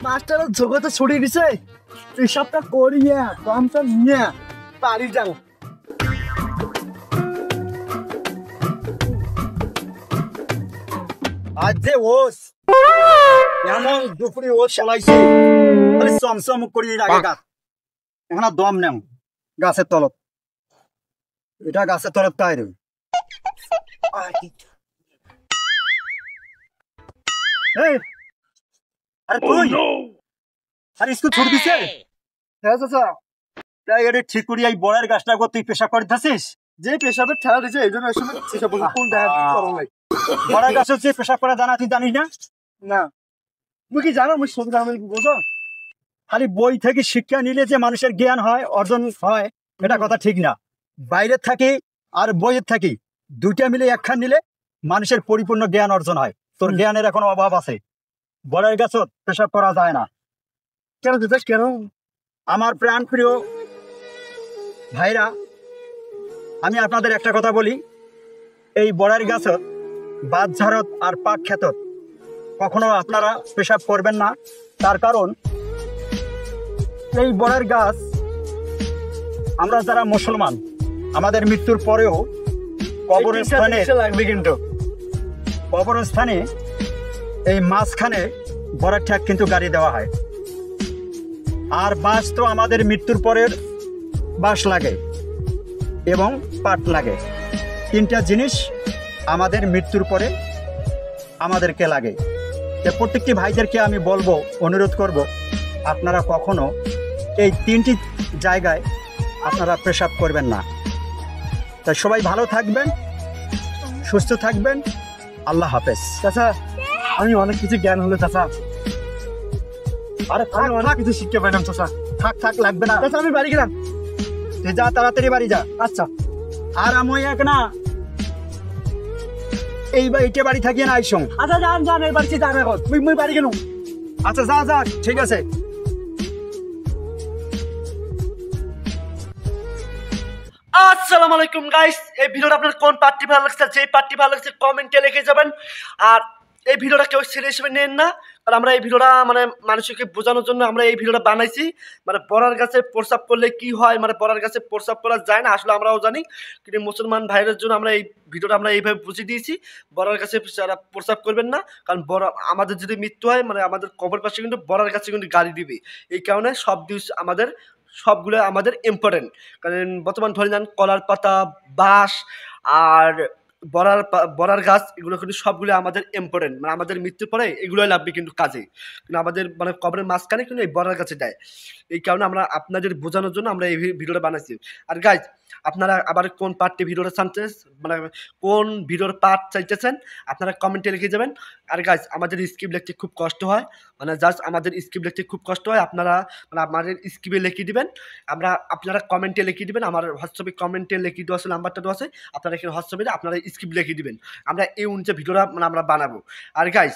Master জগতে ছড়িয়ে দিছে হিসাবটা করিয়া কমটা নিয়ে বাড়ি যাও। আজ যে ওস এমন দুপুরে ওস চালাইছে চমচম করি আগে গাছ এখন দম নেও গাছের তলত এটা গাছের তলত তাই রে আরে তুই আরে স্কুল ছুট দিছে হ্যাঁ চাচা তাই এটা ঠিক করি এই বড়ের গাছটা তুই পেশাব করতেছিস যে পেশাবের ঠেলা দিছে এই জন্য কোন বড়ের গাছ হচ্ছে পেশাব করা জানা তুই জানিস না না তুই কি জানো মুই সব জানো বোঝো খালি বই থেকে শিক্ষা নিলে যে মানুষের জ্ঞান হয় অর্জন হয় এটা কথা ঠিক না বাইরের থাকি আর বইয়ের থাকি দুইটা মিলে একখান নিলে মানুষের পরিপূর্ণ জ্ঞান অর্জন হয় তোর জ্ঞানের এখন অভাব আছে বড়ের গাছত পেশাব করা যায় না কেন দিতেছ কেন আমার প্রাণ প্রিয় ভাইরা আমি আপনাদের একটা কথা বলি এই বড়ের গাছত বাদ ঝাড়ত আর পাক খেতত কখনো আপনারা পেশাব করবেন না তার কারণ এই বড়ের গাছ আমরা যারা মুসলমান আমাদের মৃত্যুর পরেও কবরস্থানে লাগবে কিন্তু কবরস্থানে এই মাঝখানে বড়ের ঠ্যাক কিন্তু গাড়ি দেওয়া হয় আর বাঁশ তো আমাদের মৃত্যুর পরের বাঁশ লাগে এবং পাট লাগে তিনটা জিনিস আমাদের মৃত্যুর পরে আমাদেরকে লাগে প্রত্যেকটি ভাইদেরকে আমি বলবো অনুরোধ করব আপনারা কখনো এই তিনটি জায়গায় আপনারা পেশাব করবেন না তাই সবাই ভালো থাকবেন সুস্থ থাকবেন আল্লাহ হাফেজ চাচা আমি অনেক কিছু জ্ঞান হলো চাচা আরে আমি অনেক কিছু শিখতে পাইলাম চাচা থাক থাক লাগবে না চাচা আমি বাড়ি গেলাম তুই যা তাড়াতাড়ি বাড়ি যা আচ্ছা আর আমি এক না এই বাড়িতে বাড়ি থাকিয়ে না আইসং আচ্ছা যান যান এই বাড়িতে যান এখন মুই বাড়ি গেলুম আচ্ছা যা যা ঠিক আছে আসসালামু আলাইকুম গাইস এই ভিডিওটা আপনার কোন পার্টি ভালো লাগছে যে পার্টি ভালো লাগছে কমেন্টে লিখে যাবেন আর এই ভিডিওটা কেউ সিরিয়াস হিসেবে নেন না আর আমরা এই ভিডিওটা মানে মানুষকে বোঝানোর জন্য আমরা এই ভিডিওটা বানাইছি মানে বড়ার গাছে প্রস্রাব করলে কি হয় মানে বড়ার গাছে প্রস্রাব করা যায় না আসলে আমরাও জানি কিন্তু মুসলমান ভাইদের জন্য আমরা এই ভিডিওটা আমরা এইভাবে বুঝিয়ে দিয়েছি বড়ার গাছে যারা প্রস্রাব করবেন না কারণ বড় আমাদের যদি মৃত্যু হয় মানে আমাদের কবর পাশে কিন্তু বড়ার গাছে কিন্তু গাড়ি দিবে এই কারণে সব দিন আমাদের সবগুলো আমাদের ইম্পর্টেন্ট কারণ বর্তমান ধরে নেন কলার পাতা বাঁশ আর বড়ার গাছ এগুলো কিন্তু সবগুলো আমাদের ইম্পর্টেন্ট মানে আমাদের মৃত্যুর পরে এগুলোই লাগবে কিন্তু কাজে কিন্তু আমাদের মানে কবরের মাঝখানে কিন্তু এই বড়ার গাছে দেয় এই কারণে আমরা আপনাদের বোঝানোর জন্য আমরা এই ভিডিওটা বানাইছি আর গাইজ আপনারা আবার কোন পার্টটি ভিডিওটা চাইতে মানে কোন ভিডিওর পার্ট চাইতেছেন আপনারা কমেন্টে লিখে যাবেন আর গাইজ আমাদের স্ক্রিপ্ট লিখতে খুব কষ্ট হয় মানে জাস্ট আমাদের স্ক্রিপ্ট লিখতে খুব কষ্ট হয় আপনারা মানে আমাদের স্ক্রিপ্টে লিখে দিবেন আপনারা কমেন্টে লিখে দিবেন আমার হোয়াটসঅ্যাপে কমেন্টে লিখে দেওয়া আছে নাম্বারটা দেওয়া আছে আপনারা এখানে হোয়াটসঅ্যাপে আপনারা স্ক্রিপ্ট লিখে দিবেন আমরা এই অনুযায়ী ভিডিওটা মানে আমরা বানাবো আর গাইজ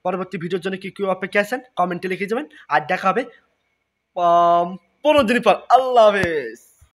পরবর্তী ভিডিওর জন্য কি অপেক্ষা আছেন কমেন্টে লিখে যাবেন আর দেখা হবে 15 দিন পর আল্লাহ হাফেজ।